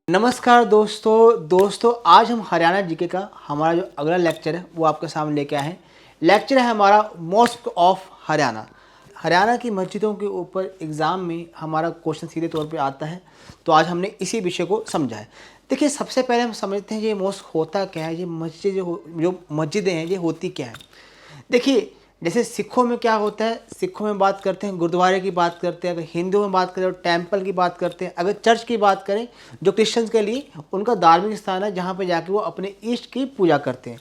नमस्कार दोस्तों आज हम हरियाणा जीके का हमारा जो अगला लेक्चर है वो आपके सामने लेके आए हैं। लेक्चर है हमारा मॉस्क ऑफ हरियाणा। हरियाणा की मस्जिदों के ऊपर एग्ज़ाम में हमारा क्वेश्चन सीधे तौर पे आता है, तो आज हमने इसी विषय को समझा है। देखिए, सबसे पहले हम समझते हैं ये मॉस्क होता क्या है, ये मस्जिद जो मस्जिदें हैं ये होती क्या है। देखिए, जैसे सिखों में क्या होता है, सिखों में बात करते हैं गुरुद्वारे की बात करते हैं, अगर हिंदुओं में बात करें तो टेम्पल की बात करते हैं, अगर चर्च की बात करें जो क्रिश्चियंस के लिए उनका धार्मिक स्थान है जहाँ पे जाके वो अपने ईष्ट की पूजा करते हैं।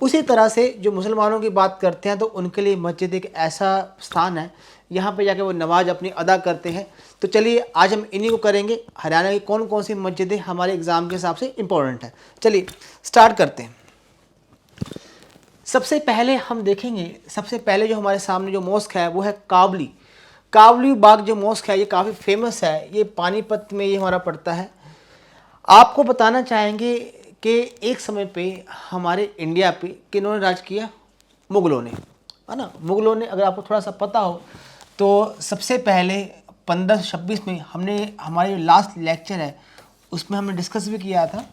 उसी तरह से जो मुसलमानों की बात करते हैं तो उनके लिए मस्जिद एक ऐसा स्थान है यहाँ पे जाके वो नमाज अपनी अदा करते हैं। तो चलिए आज हम इन्हीं को करेंगे। हरियाणा की कौन कौन सी मस्जिदें हमारे एग्ज़ाम के हिसाब से इंपॉर्टेंट है, चलिए स्टार्ट करते हैं। सबसे पहले हम देखेंगे, सबसे पहले जो हमारे सामने जो मॉस्क है वो है काबली बाग। जो मॉस्क है ये काफ़ी फेमस है, ये पानीपत में ये हमारा पड़ता है। आपको बताना चाहेंगे कि एक समय पे हमारे इंडिया पे किन्होंने राज किया? मुग़लों ने, है ना। मुग़लों ने, अगर आपको थोड़ा सा पता हो तो सबसे पहले 1526 में हमने हमारे लास्ट लेक्चर है उसमें हमने डिस्कस भी किया था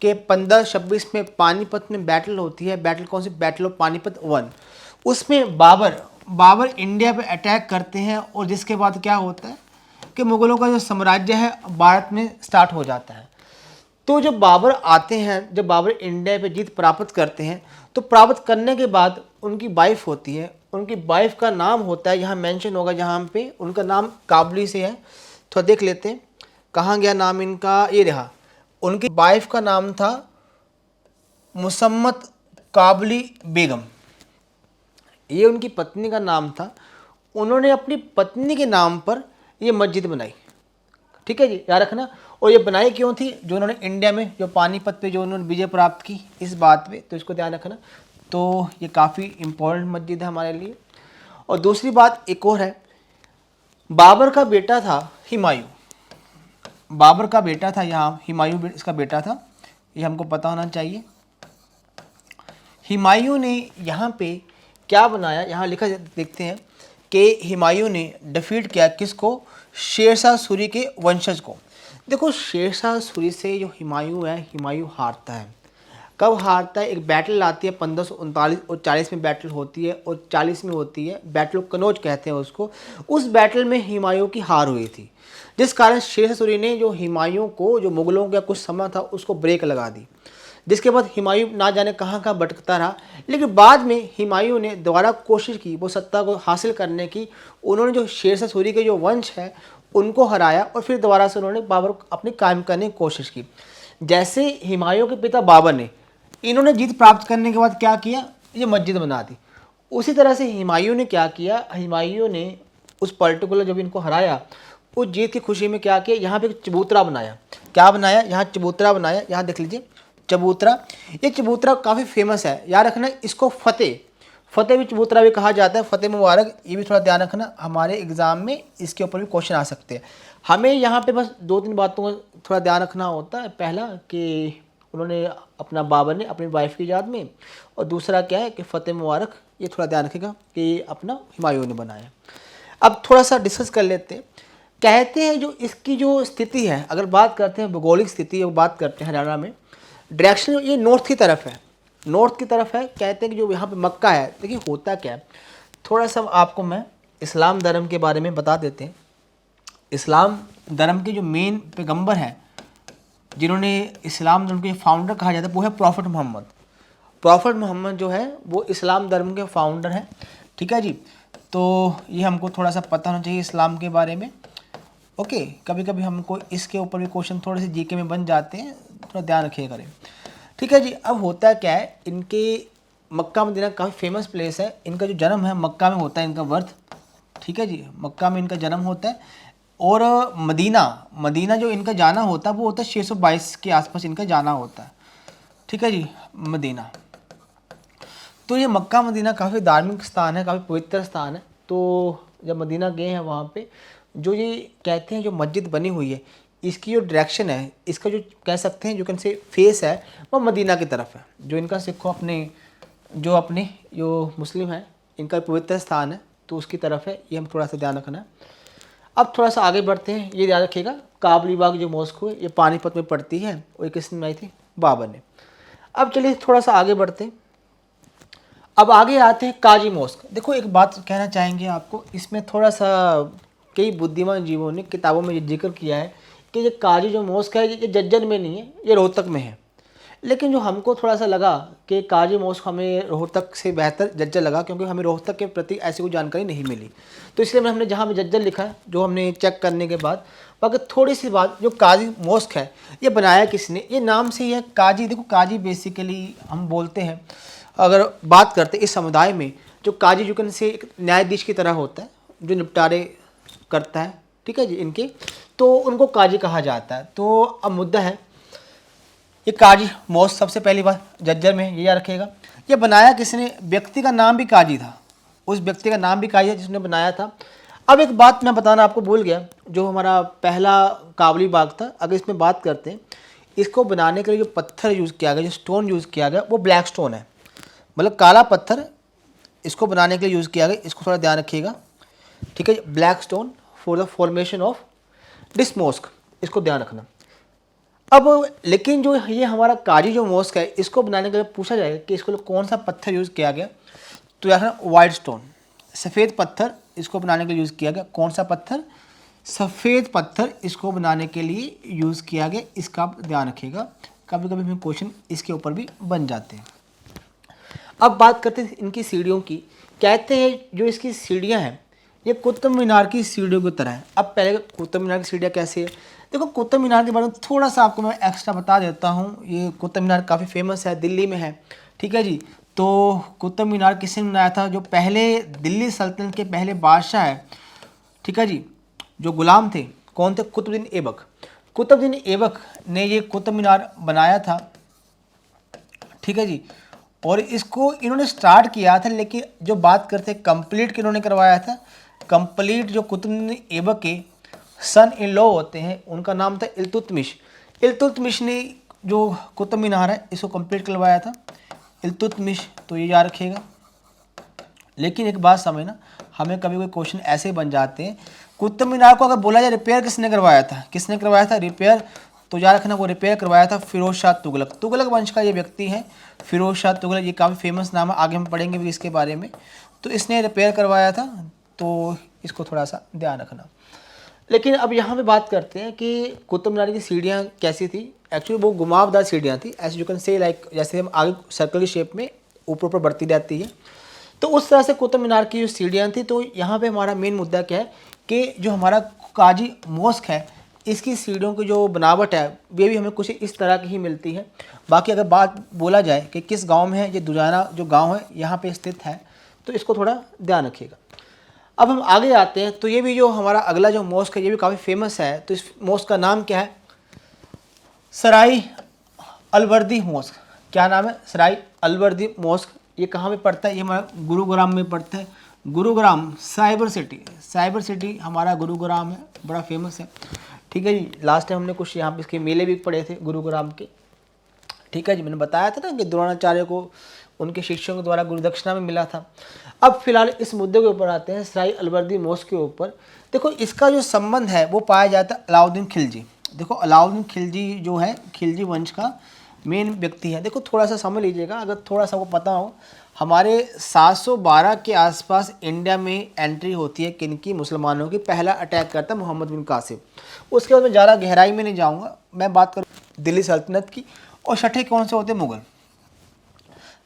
कि 1526 में पानीपत में बैटल होती है। बैटल कौन सी? Battle of Panipat 1। उसमें बाबर इंडिया पे अटैक करते हैं और जिसके बाद क्या होता है कि मुग़लों का जो साम्राज्य है भारत में स्टार्ट हो जाता है। तो जब बाबर आते हैं, जब बाबर इंडिया पे जीत प्राप्त करते हैं तो प्राप्त करने के बाद उनकी वाइफ होती है, उनकी वाइफ का नाम होता है, यहाँ मेंशन होगा जहाँ पे उनका नाम काबली से है। थोड़ा देख लेते हैं कहाँ गया नाम इनका, ये रहा। उनकी वाइफ का नाम था मुसम्मत काबली बेगम, ये उनकी पत्नी का नाम था। उन्होंने अपनी पत्नी के नाम पर ये मस्जिद बनाई, ठीक है जी, याद रखना। और ये बनाई क्यों थी? जो उन्होंने इंडिया में जो पानीपत पे जो उन्होंने विजय प्राप्त की इस बात पे, तो इसको ध्यान रखना। तो ये काफ़ी इम्पोर्टेंट मस्जिद है हमारे लिए। और दूसरी बात एक और है, बाबर का बेटा था हुमायूं। बाबर का बेटा था, यहाँ हुमायूं इसका बेटा था, ये हमको पता होना चाहिए। हुमायूं ने यहाँ पे क्या बनाया, यहाँ लिखा देखते हैं कि हुमायूं ने डिफीट किया किसको? शेरशाह सूरी के वंशज को। देखो, शेरशाह सूरी से जो हुमायूं है, हुमायूं हारता है। कब हारता है? एक बैटल आती है 1539 और 40 में बैटल होती है, और 40 में होती है बैटल ऑफ कनौज कहते हैं उसको। उस बैटल में हुमायूं की हार हुई थी, जिस कारण शेरशाह सूरी ने जो हुमायूं को, जो मुग़लों का कुछ समय था उसको ब्रेक लगा दी, जिसके बाद हुमायूं ना जाने कहाँ कहाँ भटकता रहा। लेकिन बाद में हुमायूं ने दोबारा कोशिश की वो सत्ता को हासिल करने की। उन्होंने जो शेरशाह सूरी के जो वंश है उनको हराया और फिर दोबारा से उन्होंने बाबर को अपनी कायम करने की कोशिश की। जैसे हुमायूं के पिता बाबर ने, इन्होंने जीत प्राप्त करने के बाद क्या किया? ये मस्जिद बना दी। उसी तरह से हुमायूं ने क्या किया? हुमायूं ने उस पर्टिकुलर जब इनको हराया, उस जीत की खुशी में क्या किया? यहाँ पे एक चबूतरा बनाया। क्या बनाया? यहाँ चबूतरा बनाया, यहाँ देख लीजिए चबूतरा। ये चबूतरा काफ़ी फेमस है, याद रखना इसको फतेह भी चबूतरा भी कहा जाता है, फतेह मुबारक। ये भी थोड़ा ध्यान रखना, हमारे एग्जाम में इसके ऊपर भी क्वेश्चन आ सकते हैं। हमें यहाँ पे बस 2-3 बातों का थोड़ा ध्यान रखना होता है। पहला कि उन्होंने अपना, बाबर ने अपनी वाइफ की याद में, और दूसरा क्या है कि फतेह मुबारक, ये थोड़ा ध्यान रखेगा कि अपना हुमायूं ने बनाया। अब थोड़ा सा डिस्कस कर लेते हैं। कहते हैं जो इसकी जो स्थिति है, अगर बात करते हैं भौगोलिक स्थिति, वो बात करते हैं हरियाणा में, डायरेक्शन ये नॉर्थ की तरफ है, नॉर्थ की तरफ है। कहते हैं कि जो यहाँ पे मक्का है, देखिए होता क्या है, थोड़ा सा आपको मैं इस्लाम धर्म के बारे में बता देते हैं। इस्लाम धर्म के जो मेन पैगंबर हैं, जिन्होंने इस्लाम धर्म के फाउंडर कहा जाता है, वो है प्रॉफिट मोहम्मद। प्रॉफिट मोहम्मद जो है वो इस्लाम धर्म के फाउंडर हैं, ठीक है जी। तो ये हमको थोड़ा सा पता होना चाहिए इस्लाम के बारे में। ओके, कभी कभी हमको इसके ऊपर भी क्वेश्चन थोड़े से जीके में बन जाते हैं, थोड़ा ध्यान रखिए करें, ठीक है जी। अब होता क्या है, इनके मक्का मदीना काफ़ी फेमस प्लेस है। इनका जो जन्म है मक्का में होता है, इनका बर्थ, ठीक है जी, मक्का में इनका जन्म होता है। और मदीना जो इनका जाना होता है वो होता है 622 के आसपास इनका जाना होता है, ठीक है जी, मदीना। तो ये मक्का मदीना काफ़ी धार्मिक स्थान है, काफ़ी पवित्र स्थान है। तो जब मदीना गए हैं वहाँ पे, जो ये कहते हैं जो मस्जिद बनी हुई है, इसकी जो डायरेक्शन है, इसका जो कह सकते हैं जो कैन से फेस है, वो मदीना की तरफ है। जो इनका सिखों अपने जो मुस्लिम हैं इनका पवित्र स्थान है तो उसकी तरफ है, ये हम थोड़ा सा ध्यान रखना है। अब थोड़ा सा आगे बढ़ते हैं, ये ध्यान रखिएगा काबुली बाग जो मॉस्क है ये पानीपत में पड़ती है और ये किसने बनाई थी? बाबर ने। अब चलिए थोड़ा सा आगे बढ़ते हैं, अब आगे आते हैं काजी मॉस्क। देखो एक बात कहना चाहेंगे आपको, इसमें थोड़ा सा कई बुद्धिमान जीवों ने किताबों में ये जिक्र किया है कि ये काजी जो मॉस्क है ये जज्जर में नहीं है, ये रोहतक में है। लेकिन जो हमको थोड़ा सा लगा कि काजी मॉस्क हमें रोहतक से बेहतर जज्जर लगा, क्योंकि हमें रोहतक के प्रति ऐसी कोई जानकारी नहीं मिली, तो इसलिए हमने जहाँ पे जज्जर लिखा है जो हमने चेक करने के बाद, बाकी थोड़ी सी बात, जो काजी मॉस्क है ये बनाया किसने? ये नाम से ही है काजी। देखो काजी बेसिकली हम बोलते हैं, अगर बात करते इस समुदाय में, जो काजी जुकन से एक न्यायाधीश की तरह होता है जो निपटारे करता है, ठीक है जी, इनके, तो उनको काजी कहा जाता है। तो अब मुद्दा है ये काजी मॉस्क, सबसे पहली बात जज्जर में ये याद रखेगा। ये बनाया किसने? व्यक्ति का नाम भी काजी था, उस व्यक्ति का नाम भी काजी है जिसने बनाया था। अब एक बात मैं बताना आपको भूल गया, जो हमारा पहला काबुली बाग था, अगर इसमें बात करते हैं, इसको बनाने के लिए जो पत्थर यूज़ किया गया, जो स्टोन यूज़ किया गया वो ब्लैक स्टोन है, मतलब काला पत्थर इसको बनाने के लिए यूज़ किया गया। इसको थोड़ा ध्यान रखिएगा, ठीक है। Black stone for the formation of this mosque, इसको ध्यान रखना। अब लेकिन जो ये हमारा काजी जो मॉस्क है, इसको बनाने के लिए पूछा जाएगा कि इसको कौन सा पत्थर यूज़ किया गया, तो यार वाइट स्टोन, सफ़ेद पत्थर इसको बनाने के लिए यूज़ किया गया। कौन सा पत्थर? सफ़ेद पत्थर इसको बनाने के लिए यूज़ किया गया, इसका आप ध्यान रखिएगा। कभी कभी हमें क्वेश्चन इसके ऊपर भी बन जाते हैं। अब बात करते हैं इनकी सीढ़ियों की। कहते हैं जो इसकी सीढ़ियाँ हैं ये कुतुब मीनार की सीढ़ियों की तरह है। अब पहले कुतुब मीनार की सीढ़ियाँ कैसी है? देखो कुतुब मीनार के बारे में थोड़ा सा आपको मैं एक्स्ट्रा बता देता हूँ। ये कुतुब मीनार काफ़ी फेमस है, दिल्ली में है, ठीक है जी। तो कुतुब मीनार किसने बनाया था? जो पहले दिल्ली सल्तनत के पहले बादशाह है, ठीक है जी, जो गुलाम थे, कौन थे? कुतुबुद्दीन ऐबक। कुतुबुद्दीन ऐबक ने ये कुतुब मीनार बनाया था, ठीक है जी। और इसको इन्होंने स्टार्ट किया था, लेकिन जो बात करते हैं कंप्लीट किन्होंने करवाया था, कंप्लीट जो कुतुबुद्दीन ऐबक के सन इन लॉ होते हैं उनका नाम था इल्तुतमिश। इल्तुतमिश ने जो कुतुब मीनार है इसको कंप्लीट करवाया था, इल्तुतमिश, तो ये याद रखिएगा। लेकिन एक बात समझना, हमें कभी कोई क्वेश्चन ऐसे बन जाते हैं, कुतुब मीनार को अगर बोला जाए रिपेयर किसने करवाया था, किसने करवाया था रिपेयर, तो याद रखना वो रिपेयर करवाया था फिरोज शाह तुगलक। तुगलक वंश का ये व्यक्ति है फिरोज शाह तुगलक, ये काफ़ी फेमस नाम है, आगे हम पढ़ेंगे भी इसके बारे में। तो इसने रिपेयर करवाया था, तो इसको थोड़ा सा ध्यान रखना। लेकिन अब यहाँ पे बात करते हैं कि कुतुब मीनार की सीढ़ियाँ कैसी थी। एक्चुअली वो घुमावदार सीढ़ियाँ थी, ऐसे यू कैन से लाइक, जैसे हम आगे सर्कल की शेप में ऊपर ऊपर बढ़ती रहती है, तो उस तरह से कुतुब मीनार की जो सीढ़ियाँ थी। तो यहाँ पे हमारा मेन मुद्दा क्या है कि जो हमारा काजी मॉस्क है इसकी सीढ़ियों की जो बनावट है वे भी हमें कुछ इस तरह की ही मिलती है। बाकी अगर बात बोला जाए कि किस गांव में है, ये दुजाना जो गांव है यहाँ पे स्थित है, तो इसको थोड़ा ध्यान रखिएगा। अब हम आगे आते हैं, तो ये भी जो हमारा अगला जो मॉस्क है ये भी काफ़ी फेमस है। तो इस मॉस्क का नाम क्या है? सराई अलवर्दी मॉस्क। क्या नाम है? सराई अलवर्दी मॉस्क। ये कहाँ पे पड़ता है? ये हमारा गुरुग्राम में पड़ता है। Gurugram cyber city, cyber city हमारा गुरुग्राम है, बड़ा फेमस है, ठीक है जी। लास्ट टाइम हमने कुछ यहाँ पे इसके मेले भी पढ़े थे गुरुग्राम के, ठीक है जी। मैंने बताया था ना कि द्रोणाचार्य को उनके शिष्यों के द्वारा गुरुदक्षिणा में मिला था। अब फिलहाल इस मुद्दे के ऊपर आते हैं, सराई अलवर्दी मॉस्क के ऊपर। देखो इसका जो संबंध है वो पाया जाता है अलाउद्दीन खिलजी। देखो अलाउद्दीन खिलजी जो है खिलजी वंश का मेन व्यक्ति है। देखो थोड़ा सा समझ लीजिएगा, अगर थोड़ा सा वो पता हो, हमारे 712 के आसपास इंडिया में एंट्री होती है किनकी? मुसलमानों की। पहला अटैक करता है मोहम्मद बिन कासिम। उसके बाद मैं ज़्यादा गहराई में नहीं जाऊँगा, मैं बात करूँ दिल्ली सल्तनत की। और छठे कौन से होते हैं? मुग़ल।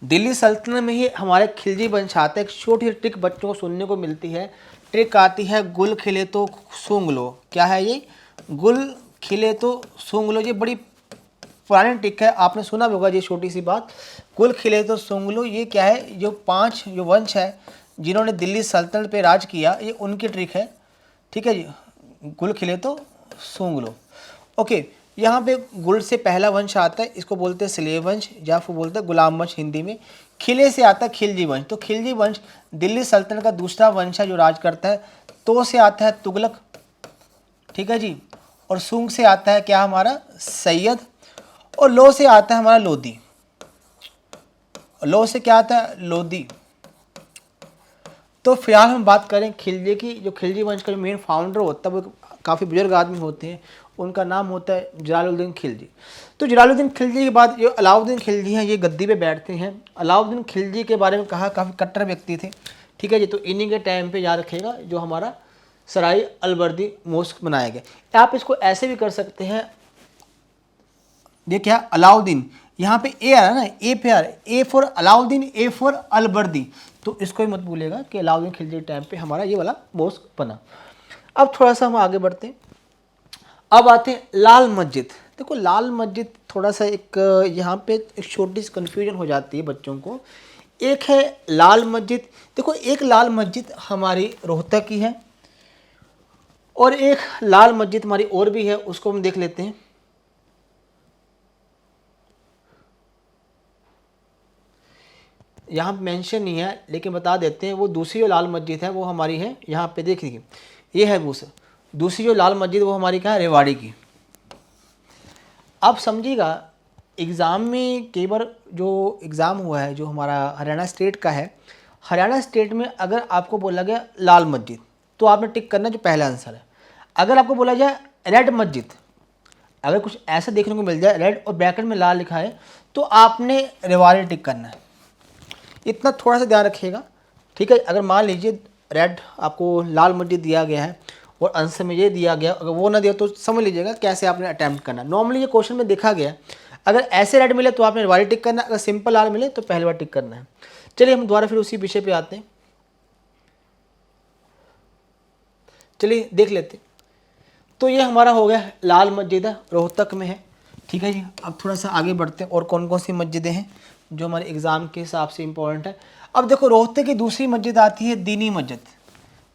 दिल्ली सल्तनत में ही हमारे खिलजी वंश आते हैं। एक छोटी ट्रिक बच्चों को सुनने को मिलती है, ट्रिक आती है, गुल खिले तो सूंघ लो। क्या है ये? गुल खिले तो सूंघ लो। ये बड़ी पुरानी ट्रिक है, आपने सुना भी होगा ये छोटी सी बात, गुल खिले तो सूंघ लो। ये क्या है? जो 5 जो वंश है जिन्होंने दिल्ली सल्तनत पे राज किया, ये उनकी ट्रिक है, ठीक है जी। गुल खिले तो सूंघ लो। ओके, यहाँ पे गुल से पहला वंश आता है, इसको बोलते हैं स्लेव वंश या फिर बोलते हैं गुलाम वंश हिंदी में। खिले से आता है खिलजी वंश। तो खिलजी वंश दिल्ली सल्तनत का दूसरा वंश है जो राज करता है। तो से आता है तुगलक, ठीक है जी। और सूंघ से आता है क्या? हमारा सैयद। और लो से आता है हमारा लोधी। लो से क्या आता है? लोधी। तो फिलहाल हम बात करें खिलजी की। जो खिलजी वंश का जो मेन फाउंडर होता है वो काफ़ी बुजुर्ग आदमी होते हैं, उनका नाम होता है जलालुद्दीन खिलजी। तो जलालुद्दीन खिलजी के बाद जो अलाउद्दीन खिलजी हैं ये गद्दी पे बैठते हैं। अलाउद्दीन खिलजी के बारे में कहा काफ़ी कट्टर व्यक्ति थे, ठीक है जी। तो इन्हीं के टाइम पे याद रखेगा जो हमारा सराय अलवर्दी मोस्क बनाया गया। आप इसको ऐसे भी कर सकते हैं, ये क्या अलाउद्दीन, यहाँ पे ए आ रहा है ना, ए पे आ रहा है, A for Alauddin, A for Alivardi. तो इसको ही मत भूलेगा कि अलाउद्दीन खिलजी टाइम पे हमारा ये वाला मोस्क बना। अब थोड़ा सा हम आगे बढ़ते हैं। अब आते हैं लाल मस्जिद। देखो लाल मस्जिद थोड़ा सा एक यहाँ पे एक छोटी सी कन्फ्यूजन हो जाती है बच्चों को। एक है लाल मस्जिद, देखो एक लाल मस्जिद हमारी रोहतक की है और एक लाल मस्जिद हमारी और भी है, उसको हम देख लेते हैं। यहाँ मेंशन नहीं है लेकिन बता देते हैं, वो दूसरी जो लाल मस्जिद है वो हमारी है यहाँ पे, देखिए ये है वो दूसरी जो लाल मस्जिद वो हमारी क्या है, रेवाड़ी की। आप समझिएगा एग्ज़ाम में कई बार जो एग्ज़ाम हुआ है जो हमारा हरियाणा स्टेट का है, हरियाणा स्टेट में अगर आपको बोला गया लाल मस्जिद तो आपने टिक करना जो पहला आंसर है। अगर आपको बोला जाए रेड मस्जिद, अगर कुछ ऐसा देखने को मिल जाए रेड और ब्रैकेट में लाल लिखा है तो आपने रेवाड़ी टिक करना है। इतना थोड़ा सा ध्यान रखिएगा, ठीक है। अगर मान लीजिए रेड आपको लाल मस्जिद दिया गया है और आंसर में ये दिया गया, अगर वो ना दिया तो समझ लीजिएगा कैसे आपने अटैम्प्ट करना। नॉर्मली ये क्वेश्चन में देखा गया, अगर ऐसे रेड मिले तो आपने रेवाड़ी टिक करना, अगर सिंपल लाल मिले तो पहली बार टिक करना है। चलिए हम दोबारा फिर उसी विषय पे आते हैं, चलिए देख लेते हैं। तो ये हमारा हो गया लाल मस्जिद है, रोहतक में है, ठीक है जी। अब थोड़ा सा आगे बढ़ते हैं और कौन कौन सी मस्जिदें हैं जो हमारे एग्ज़ाम के हिसाब से इम्पोर्टेंट है। अब देखो रोहतक की दूसरी मस्जिद आती है दीनी मस्जिद,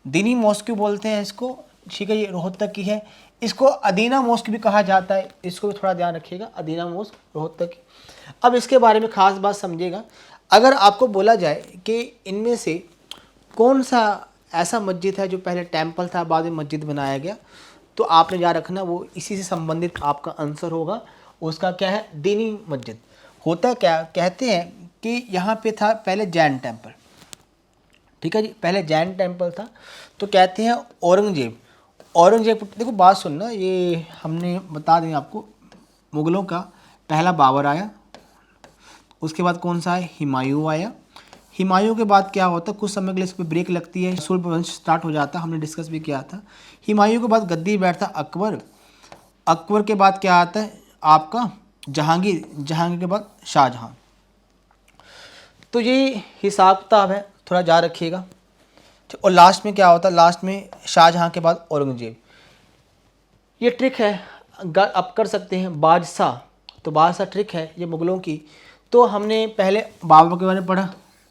दीनी मॉस्क बोलते हैं इसको, ठीक है। ये रोहतक की है, इसको अदीना मॉस्क भी कहा जाता है, इसको भी थोड़ा ध्यान रखिएगा, अदीना मॉस्क रोहतक की। अब इसके बारे में ख़ास बात समझिएगा, अगर आपको बोला जाए कि इनमें से कौन सा ऐसा मस्जिद है जो पहले टेम्पल था बाद में मस्जिद बनाया गया, तो आपने याद रखना वो इसी से संबंधित आपका आंसर होगा। उसका क्या है, दीनी मस्जिद। होता क्या, कहते हैं कि यहाँ पे था पहले जैन टेम्पल, ठीक है जी, पहले जैन टेम्पल था। तो कहते हैं औरंगजेब देखो बात सुनना, ये हमने बता दें आपको, मुग़लों का पहला बाबर आया, उसके बाद कौन सा है, हुमायूं आया। हुमायूं के बाद क्या होता है, कुछ समय के लिए इस पर ब्रेक लगती है, सुल्ब वंश स्टार्ट हो जाता है, हमने डिस्कस भी किया था। हुमायूं के बाद गद्दी बैठता अकबर, अकबर के बाद क्या आता है आपका जहांगीर, जहांगीर के बाद शाहजहां। तो ये हिसाब किताब है, थोड़ा याद रखिएगा। और लास्ट में क्या होता है, लास्ट में शाहजहां के बाद औरंगजेब। ये ट्रिक है, आप कर सकते हैं बादशाह, तो बादशाह ट्रिक है ये मुग़लों की। तो हमने पहले बाबर के बारे में पढ़ा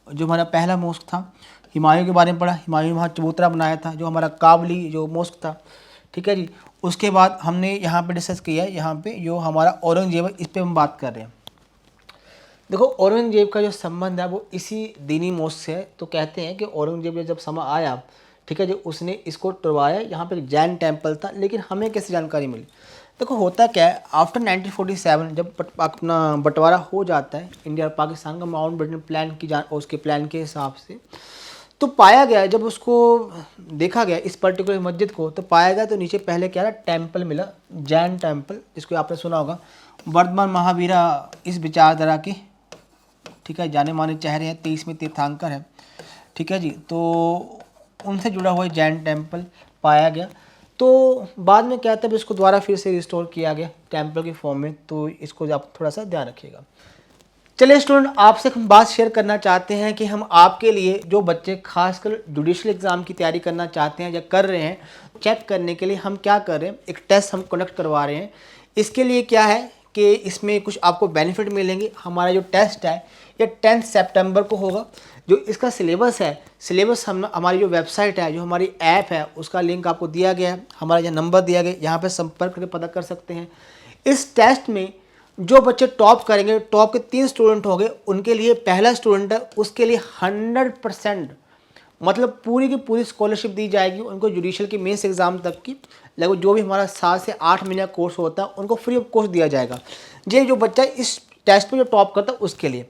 जो हमारा पहला मोस्क था, हुमायूं के बारे में पढ़ा, हुमायूं वहाँ चबूतरा बनाया था जो हमारा काबली जो मोस्क था, ठीक है जी। उसके बाद हमने यहाँ पे डिस्कस किया है, यहाँ पे जो हमारा औरंगजेब है इस पर हम बात कर रहे हैं। देखो औरंगजेब का जो संबंध है वो इसी दीनी मोस्क से है। तो कहते हैं कि औरंगजेब ने जब समय आया, ठीक है जी, उसने इसको तोड़वाया। यहाँ पे जैन टेम्पल था, लेकिन हमें कैसे जानकारी मिली, देखो होता क्या है, आफ्टर 1947 जब अपना बंटवारा हो जाता है इंडिया और पाकिस्तान का, माउंटबेटन प्लान की उसके प्लान के हिसाब से, तो पाया गया जब उसको देखा गया इस पर्टिकुलर मस्जिद को, तो पाया गया तो नीचे पहले क्या रहा, टेम्पल मिला, जैन टेम्पल, जिसको आपने सुना होगा। वर्धमान महावीरा इस विचारधारा के, ठीक है, जाने माने चेहरे हैं, 23वें तीर्थंकर है, ठीक है जी। तो उनसे जुड़ा हुआ जैन टेम्पल पाया गया। तो बाद में क्या था, इसको दोबारा फिर से रिस्टोर किया गया टेम्पल की फॉर्म में। तो इसको आप थोड़ा सा ध्यान रखिएगा। चलिए स्टूडेंट, आपसे हम बात शेयर करना चाहते हैं कि हम आपके लिए जो बच्चे खासकर जुडिशल एग्ज़ाम की तैयारी करना चाहते हैं या कर रहे हैं, चेक करने के लिए हम क्या कर रहे हैं, एक टेस्ट हम कंडक्ट करवा रहे हैं। इसके लिए क्या है कि इसमें कुछ आपको बेनिफिट मिलेंगे। हमारा जो टेस्ट है ये 10 सितंबर को होगा। जो इसका सिलेबस है, सिलेबस हम हमारी जो वेबसाइट है, जो हमारी ऐप है, उसका लिंक आपको दिया गया है, हमारा यहाँ नंबर दिया गया, यहाँ पे संपर्क करके पता कर सकते हैं। इस टेस्ट में जो बच्चे टॉप करेंगे, टॉप के 3 स्टूडेंट होंगे, उनके लिए पहला स्टूडेंट है उसके लिए 100% मतलब पूरी की पूरी स्कॉलरशिप दी जाएगी उनको, जुडिशल की मेंस एग्ज़ाम तक की लगभग जो भी हमारा 7 से 8 महीने का कोर्स होता है उनको फ्री ऑफ कॉस्ट दिया जाएगा। ये जो बच्चा इस टेस्ट में जो टॉप करता है उसके लिए।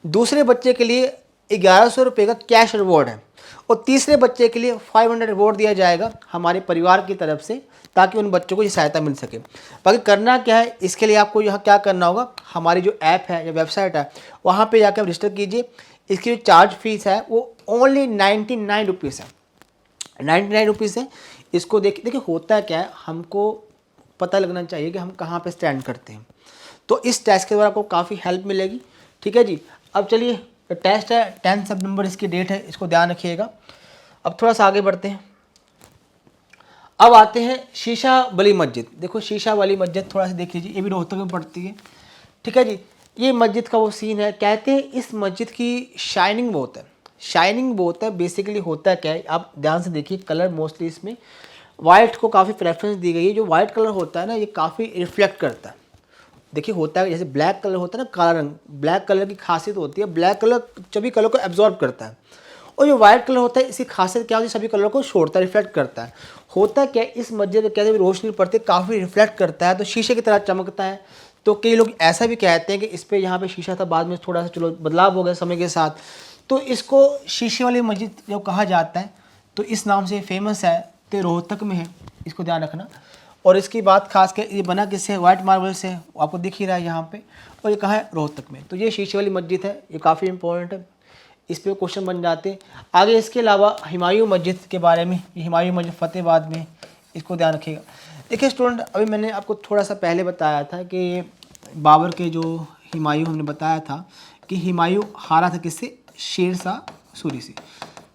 दूसरे बच्चे के लिए ₹1100 का कैश रिवॉर्ड है और तीसरे बच्चे के लिए 500 रिवॉर्ड दिया जाएगा हमारे परिवार की तरफ से, ताकि उन बच्चों को ये सहायता मिल सके। बाकी करना क्या है, इसके लिए आपको यहाँ क्या करना होगा, हमारी जो ऐप है या वेबसाइट है वहाँ पे जाकर रजिस्टर कीजिए। इसकी जो चार्ज फीस है वो ओनली 99 रुपीज़ है, 99 रुपीज़ है। इसको देखिए होता है क्या है, हमको पता लगना चाहिए कि हम कहाँ पे स्टैंड करते हैं। तो इस टेस्ट के द्वारा आपको काफ़ी हेल्प मिलेगी। ठीक है जी। अब चलिए, टेस्ट है 10 सितंबर इसकी डेट है, इसको ध्यान रखिएगा। अब थोड़ा सा आगे बढ़ते हैं। अब आते हैं शीशा वाली मस्जिद। देखो शीशा वाली मस्जिद थोड़ा सा देख लीजिए, ये भी रोहतक में पड़ती है। ठीक है जी। ये मस्जिद का वो सीन है, कहते हैं इस मस्जिद की शाइनिंग बहुत है, शाइनिंग बहुत है। बेसिकली होता क्या है, आप ध्यान से देखिए, कलर मोस्टली इसमें वाइट को काफ़ी प्रेफरेंस दी गई है। जो वाइट कलर होता है ना, ये काफ़ी रिफ्लेक्ट करता है। देखिए होता है जैसे ब्लैक कलर होता है ना, काला रंग, ब्लैक कलर की खासियत होती है, ब्लैक कलर सभी कलर को एब्जॉर्ब करता है। और जो वाइट कलर होता है, इसकी खासियत क्या होती है, सभी कलर को छोड़ता है, रिफ्लेक्ट करता है। होता क्या है, इस मस्जिद में कहते हैं रोशनी पड़ती है, काफ़ी रिफ्लेक्ट करता है, तो शीशे की तरह चमकता है। तो कई लोग ऐसा भी कहते हैं कि इस पर यहाँ पे शीशा था, बाद में थोड़ा सा चलो बदलाव हो गया समय के साथ, तो इसको शीशे वाली मस्जिद जो कहा जाता है, तो इस नाम से फेमस है, तो रोहतक में है, इसको ध्यान रखना। और इसकी बात खास कर, ये बना किससे, वाइट मार्बल से, आपको दिख ही रहा है यहाँ पे, और ये कहाँ है, रोहतक में। तो ये शीशे वाली मस्जिद है, ये काफ़ी इंपॉर्टेंट है, इस पर क्वेश्चन बन जाते हैं आगे। इसके अलावा हुमायूं मस्जिद के बारे में, ये हुमायूं मस्जिद फतेहाबाद में, इसको ध्यान रखिएगा। देखिए स्टूडेंट, अभी मैंने आपको थोड़ा सा पहले बताया था कि बाबर के जो हुमायूं, हमने बताया था कि हुमायूं हारा था किससे, शेरशाह सूरी से,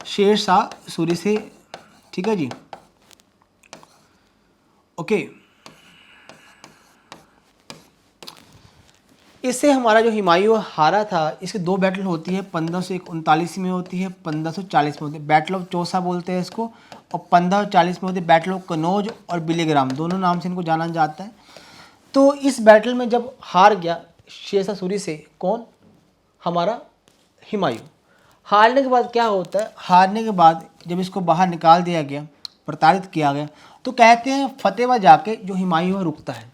शेरशाह सूरी से। ठीक है जी, ओके। इससे हमारा जो हुमायूं हारा था, इसकी दो बैटल होती है, 1539 में होती है, 1540 में होती है। बैटल ऑफ चौसा बोलते हैं इसको, और 1540 में होती है बैटल ऑफ कनौज और बिलीग्राम, दोनों नाम से इनको जाना जाता है। तो इस बैटल में जब हार गया शेरशाह सूरी से, कौन, हमारा हुमायूं। हारने के बाद क्या होता है, हारने के बाद जब इसको बाहर निकाल दिया गया, प्रताड़ित किया गया, तो कहते हैं फतेहाबाद जाके जो हुमायूं रुकता है।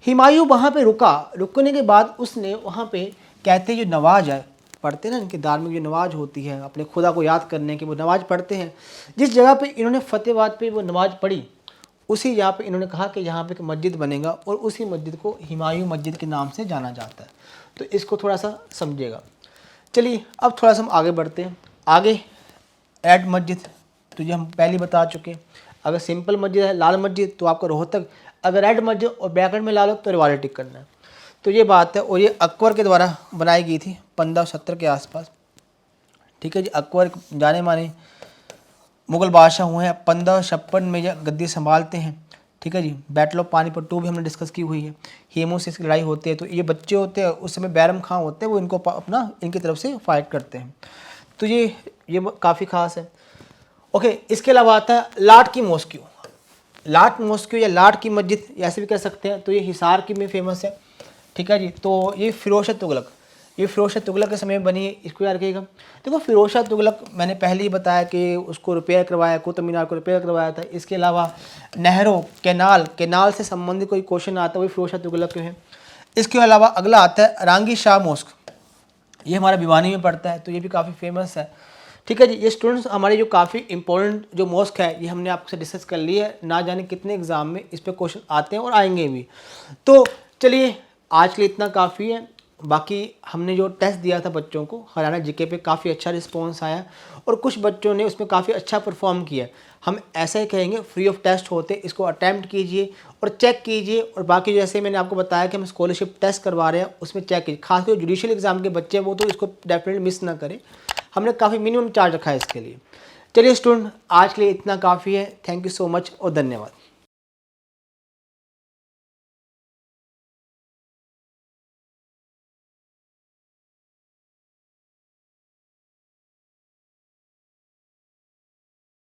हुमायूं वहाँ पे रुका, रुकने के बाद उसने वहाँ पे, कहते हैं जो नवाज है, पढ़ते ना इनके धार्मिक जो नमाज होती है, अपने खुदा को याद करने की वो नमाज पढ़ते हैं। जिस जगह पे इन्होंने फतेहाबाद पे वो नमाज पढ़ी, उसी जगह पे इन्होंने कहा कि यहाँ पे एक मस्जिद बनेगा, और उसी मस्जिद को हुमायूं मस्जिद के नाम से जाना जाता है। तो इसको थोड़ा सा समझिएगा। चलिए अब थोड़ा सा हम आगे बढ़ते हैं। आगे रेड मस्जिद, तो ये हम पहले बता चुके हैं। अगर सिंपल मस्जिद है लाल मस्जिद, तो आपका रोहतक। अगर रेड मस्जिद और ब्रैकेट में लाल हो तो रिवाड़ी टिक करना है। तो ये बात है, और ये अकबर के द्वारा बनाई गई थी 1570 के आसपास। ठीक है जी। अकबर जाने माने मुग़ल बादशाह हुए हैं, 1556 में ये गद्दी संभालते हैं। ठीक है जी। बैटल ऑफ पानीपत 2 भी हमने डिस्कस की हुई है। हेमू से इसकी लड़ाई होती है, तो ये बच्चे होते हैं, उस समय बैरम खां होते हैं, वो इनको अपना इनकी तरफ से फाइट करते हैं। तो ये काफ़ी खास है। ओके, इसके अलावा आता है लाट की मॉस्क्यू। लाट मॉस्क्यू या लाट की मस्जिद ऐसे भी कह सकते हैं। तो ये हिसार की में फेमस है। ठीक है जी। तो ये फिरोज शाह तुगलक, ये फिरोज शाह तुगलक के समय में बनी है, इसको याद रखिएगा। देखो फिरोज शाह तुगलक मैंने पहले ही बताया कि उसको रिपेयर करवाया, कुतुब मीनार को रिपेयर करवाया था। इसके अलावा नहरों, कैनाल से संबंधित कोई क्वेश्चन आता है, वही फिरोज शाह तुगलक के हैं। इसके अलावा अगला आता है रांगी शाह मॉस्क, ये हमारा भिवानी में पड़ता है, तो ये भी काफ़ी फेमस है। ठीक है जी। ये स्टूडेंट्स हमारे जो काफ़ी इंपॉर्टेंट जो मॉस्क है, ये हमने आपसे डिस्कस कर लिया है। ना जाने कितने एग्जाम में इस पर क्वेश्चन आते हैं और आएंगे भी। तो चलिए आज के लिए इतना काफ़ी है। बाकी हमने जो टेस्ट दिया था बच्चों को, हरियाणा जीके पे काफ़ी अच्छा रिस्पांस आया, और कुछ बच्चों ने उसमें काफ़ी अच्छा परफॉर्म किया। हम ऐसा ही कहेंगे, फ्री ऑफ टेस्ट होते, इसको अटैम्प्ट कीजिए और चेक कीजिए। और बाकी जैसे मैंने आपको बताया कि हम स्कॉलरशिप टेस्ट करवा रहे हैं, उसमें चेक कीजिए। खासकर जुडिशियल एग्जाम के बच्चे वो तो इसको डेफिनेटली मिस ना करें। हमने काफ़ी मिनिमम चार्ज रखा है इसके लिए। चलिए स्टूडेंट, आज के लिए इतना काफ़ी है। थैंक यू सो मच और धन्यवाद।